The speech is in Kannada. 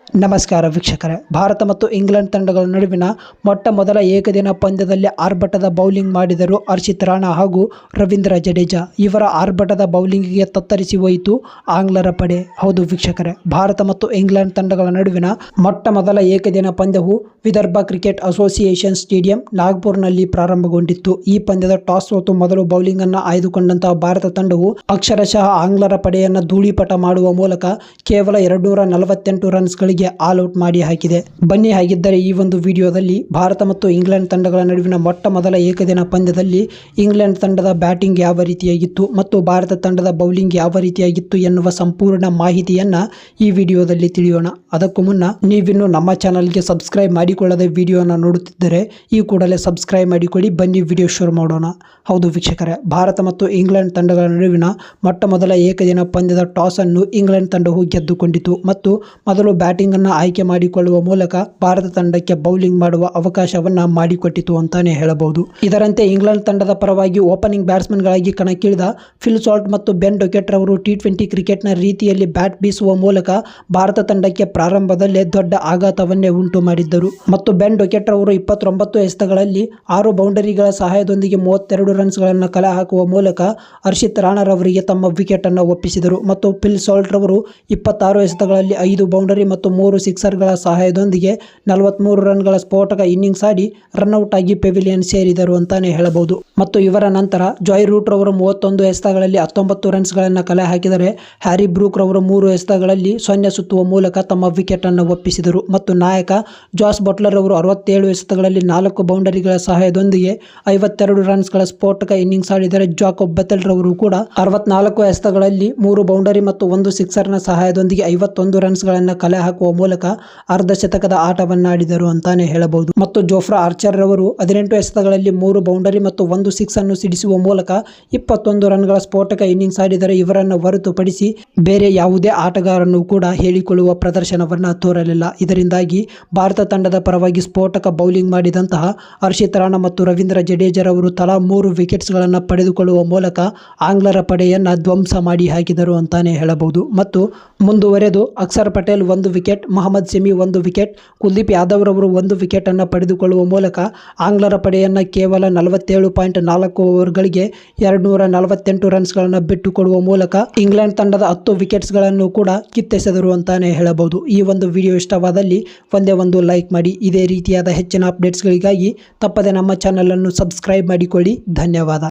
ನಮಸ್ಕಾರ ವೀಕ್ಷಕರೇ, ಭಾರತ ಮತ್ತು ಇಂಗ್ಲೆಂಡ್ ತಂಡಗಳ ನಡುವಿನ ಮೊಟ್ಟ ಮೊದಲ ಏಕದಿನ ಪಂದ್ಯದಲ್ಲಿ ಆರ್ಭಟದ ಬೌಲಿಂಗ್ ಮಾಡಿದರು ಹರ್ಷಿತ್ ರಾಣಾ ಹಾಗೂ ರವೀಂದ್ರ ಜಡೇಜಾ. ಇವರ ಆರ್ಭಟದ ಬೌಲಿಂಗಿಗೆ ತತ್ತರಿಸಿ ಹೋಯಿತು ಆಂಗ್ಲರ ಪಡೆ. ಹೌದು ವೀಕ್ಷಕರೇ, ಭಾರತ ಮತ್ತು ಇಂಗ್ಲೆಂಡ್ ತಂಡಗಳ ನಡುವಿನ ಮೊಟ್ಟ ಮೊದಲ ಏಕದಿನ ಪಂದ್ಯವು ವಿದರ್ಭ ಕ್ರಿಕೆಟ್ ಅಸೋಸಿಯೇಷನ್ ಸ್ಟೇಡಿಯಂ ನಾಗ್ಪುರ್ನಲ್ಲಿ ಪ್ರಾರಂಭಗೊಂಡಿತ್ತು. ಈ ಪಂದ್ಯದ ಟಾಸ್ ಸೋತು ಮೊದಲು ಬೌಲಿಂಗ್ ಅನ್ನು ಆಯ್ದುಕೊಂಡಂತಹ ಭಾರತ ತಂಡವು ಅಕ್ಷರಶಃ ಆಂಗ್ಲರ ಪಡೆಯನ್ನು ಧೂಳಿಪಟ ಮಾಡುವ ಮೂಲಕ ಕೇವಲ 248 ರನ್ಸ್ಗಳಿಗೆ ಆಲ್ ಔಟ್ ಮಾಡಿ ಹಾಕಿದೆ. ಬನ್ನಿ, ಹಾಗಿದ್ದರೆ ಈ ಒಂದು ವಿಡಿಯೋದಲ್ಲಿ ಭಾರತ ಮತ್ತು ಇಂಗ್ಲೆಂಡ್ ತಂಡಗಳ ನಡುವಿನ ಮೊಟ್ಟ ಮೊದಲ ಏಕದಿನ ಪಂದ್ಯದಲ್ಲಿ ಇಂಗ್ಲೆಂಡ್ ತಂಡದ ಬ್ಯಾಟಿಂಗ್ ಯಾವ ರೀತಿಯಾಗಿತ್ತು ಮತ್ತು ಭಾರತ ತಂಡದ ಬೌಲಿಂಗ್ ಯಾವ ರೀತಿಯಾಗಿತ್ತು ಎನ್ನುವ ಸಂಪೂರ್ಣ ಮಾಹಿತಿಯನ್ನ ಈ ವಿಡಿಯೋದಲ್ಲಿ ತಿಳಿಯೋಣ. ಅದಕ್ಕೂ ಮುನ್ನ ನೀವಿನ್ನು ನಮ್ಮ ಚಾನಲ್ಗೆ ಸಬ್ಸ್ಕ್ರೈಬ್ ಮಾಡಿಕೊಳ್ಳದೆ ವಿಡಿಯೋನ ನೋಡುತ್ತಿದ್ದರೆ ಈ ಕೂಡಲೇ ಸಬ್ಸ್ಕ್ರೈಬ್ ಮಾಡಿಕೊಳ್ಳಿ. ಬನ್ನಿ ವಿಡಿಯೋ ಶುರು ಮಾಡೋಣ. ಹೌದು ವೀಕ್ಷಕರೇ, ಭಾರತ ಮತ್ತು ಇಂಗ್ಲೆಂಡ್ ತಂಡಗಳ ನಡುವಿನ ಮೊಟ್ಟ ಮೊದಲ ಏಕದಿನ ಪಂದ್ಯದ ಟಾಸ್ ಅನ್ನು ಇಂಗ್ಲೆಂಡ್ ತಂಡವು ಗೆದ್ದುಕೊಂಡಿತು ಮತ್ತು ಮೊದಲು ಬ್ಯಾಟಿಂಗ್ ಅನ್ನು ಆಯ್ಕೆ ಮಾಡಿಕೊಳ್ಳುವ ಮೂಲಕ ಭಾರತ ತಂಡಕ್ಕೆ ಬೌಲಿಂಗ್ ಮಾಡುವ ಅವಕಾಶವನ್ನ ಮಾಡಿಕೊಟ್ಟಿತು ಅಂತಾನೆ ಹೇಳಬಹುದು. ಇದರಂತೆ ಇಂಗ್ಲೆಂಡ್ ತಂಡದ ಪರವಾಗಿ ಓಪನಿಂಗ್ ಬ್ಯಾಟ್ಸ್ಮನ್ ಗಳಾಗಿ ಕಣಕ್ಕಿಳಿದ ಫಿಲ್ ಸಾಲ್ಟ್ ಮತ್ತು ಬೆನ್ ಡೊಕೆಟ್ ರವರು T20 ಕ್ರಿಕೆಟ್ನ ರೀತಿಯಲ್ಲಿ ಬ್ಯಾಟ್ ಬೀಸುವ ಮೂಲಕ ಭಾರತ ತಂಡಕ್ಕೆ ಪ್ರಾರಂಭದಲ್ಲೇ ದೊಡ್ಡ ಆಘಾತವನ್ನೇ ಉಂಟು ಮಾಡಿದ್ದರು ಮತ್ತು ಬೆನ್ ಡೊಕೆಟ್ ರವರು 29 ಎಸೆತಗಳಲ್ಲಿ 6 ಬೌಂಡರಿಗಳ ಸಹಾಯದೊಂದಿಗೆ 32 ರನ್ಸ್ಗಳನ್ನು ಕಲೆ ಹಾಕುವ ಮೂಲಕ ಹರ್ಷಿತ್ ರಾಣಾರವರಿಗೆ ತಮ್ಮ ವಿಕೆಟ್ ಅನ್ನು ಒಪ್ಪಿಸಿದರು ಮತ್ತು ಫಿಲ್ ಸಾಲ್ಟ್ ರವರು 26 ಎಸೆತಗಳಲ್ಲಿ 5 ಬೌಂಡರಿ ಮತ್ತು 3 ಸಿಕ್ಸರ್ಗಳ ಸಹಾಯದೊಂದಿಗೆ 43 ರನ್ಗಳ ಸ್ಫೋಟಕ ಇನ್ನಿಂಗ್ಸ್ ಆಡಿ ರನ್ಔಟ್ ಆಗಿ ಪೆವಿಲಿಯನ್ ಸೇರಿದರು ಅಂತಾನೆ ಹೇಳಬಹುದು. ಮತ್ತು ಇವರ ನಂತರ ಜಾಯ್ ರೂಟ್ ರವರು 31 ಎಸೆತಗಳಲ್ಲಿ 19 ರನ್ಸ್ಗಳನ್ನು ಕಲೆ ಹಾಕಿದರೆ ಹ್ಯಾರಿ ಬ್ರೂಕ್ ರವರು 3 ಎಸೆತಗಳಲ್ಲಿ 0 ಸುತ್ತುವ ಮೂಲಕ ತಮ್ಮ ವಿಕೆಟ್ ಅನ್ನು ಒಪ್ಪಿಸಿದರು ಮತ್ತು ನಾಯಕ ಜಾಸ್ ಬಟ್ಲರ್ ಅವರು 67 ಎಸೆತಗಳಲ್ಲಿ 4 ಬೌಂಡರಿಗಳ ಸಹಾಯದೊಂದಿಗೆ 52 ರನ್ಸ್ಗಳ ಸ್ಫೋಟಕ ಇನ್ನಿಂಗ್ಸ್ ಆಡಿದರೆ ಜಾಕೋಬ್ ಬೆಥೆಲ್ ರವರು ಕೂಡ 64 ಎಸೆತಗಳಲ್ಲಿ 3 ಬೌಂಡರಿ ಮತ್ತು 1 ಸಿಕ್ಸರ್ನ ಸಹಾಯದೊಂದಿಗೆ 51 ರನ್ಸ್ಗಳನ್ನು ಕಲೆ ಹಾಕುವ ಮೂಲಕ ಅರ್ಧ ಶತಕದ ಆಟವನ್ನಾಡಿದರು ಅಂತಾನೆ ಹೇಳಬಹುದು. ಮತ್ತು ಜೋಫ್ರಾ ಆರ್ಚರ್ ರವರು 18 ಎಸೆತಗಳಲ್ಲಿ 3 ಬೌಂಡರಿ ಮತ್ತು 1 ಸಿಕ್ಸ್ ಅನ್ನು ಸಿಡಿಸುವ ಮೂಲಕ 21 ರನ್ಗಳ ಸ್ಫೋಟಕ ಇನ್ನಿಂಗ್ಸ್ ಆಡಿದರೆ ಇವರನ್ನು ಹೊರತುಪಡಿಸಿ ಬೇರೆ ಯಾವುದೇ ಆಟಗಾರನ್ನು ಕೂಡ ಹೇಳಿಕೊಳ್ಳುವ ಪ್ರದರ್ಶನವನ್ನ ತೋರಲಿಲ್ಲ. ಇದರಿಂದಾಗಿ ಭಾರತ ತಂಡದ ಪರವಾಗಿ ಸ್ಫೋಟಕ ಬೌಲಿಂಗ್ ಮಾಡಿದಂತಹ ಹರ್ಷಿತ್ ರಾಣಾ ಮತ್ತು ರವೀಂದ್ರ ಜಡೇಜರವರು ತಲಾ 3 ವಿಕೆಟ್ಸ್ಗಳನ್ನು ಪಡೆದುಕೊಳ್ಳುವ ಮೂಲಕ ಆಂಗ್ಲರ ಪಡೆಯನ್ನ ಧ್ವಂಸ ಮಾಡಿ ಹಾಕಿದರು ಅಂತಾನೆ ಹೇಳಬಹುದು. ಮತ್ತು ಮುಂದುವರೆದು ಅಕ್ಷರ್ ಪಟೇಲ್ 1 ವಿಕೆಟ್, ಮೊಹಮ್ಮದ್ ಶಮಿ 1 ವಿಕೆಟ್, ಕುಲ್ದೀಪ್ ಯಾದವ್ ರವರು 1 ವಿಕೆಟ್ ಅನ್ನು ಪಡೆದುಕೊಳ್ಳುವ ಮೂಲಕ ಆಂಗ್ಲರ ಪಡೆಯನ್ನ ಕೇವಲ 47.4 ಓವರ್ಗಳಿಗೆ 248 ರನ್ಸ್ಗಳನ್ನು ಬಿಟ್ಟುಕೊಡುವ ಮೂಲಕ ಇಂಗ್ಲೆಂಡ್ ತಂಡದ 10 ವಿಕೆಟ್ಸ್ಗಳನ್ನು ಕೂಡ ಕಿತ್ತೆಸೆದರು ಅಂತಾನೆ ಹೇಳಬಹುದು. ಈ ಒಂದು ವಿಡಿಯೋ ಇಷ್ಟವಾದಲ್ಲಿ ಒಂದೇ ಒಂದು ಲೈಕ್ ಮಾಡಿ. ಇದೇ ರೀತಿಯಾದ ಹೆಚ್ಚಿನ ಅಪ್ಡೇಟ್ಸ್ಗಳಿಗಾಗಿ ತಪ್ಪದೆ ನಮ್ಮ ಚಾನಲ್ ಅನ್ನು ಸಬ್ಸ್ಕ್ರೈಬ್ ಮಾಡಿಕೊಳ್ಳಿ. ಧನ್ಯವಾದ.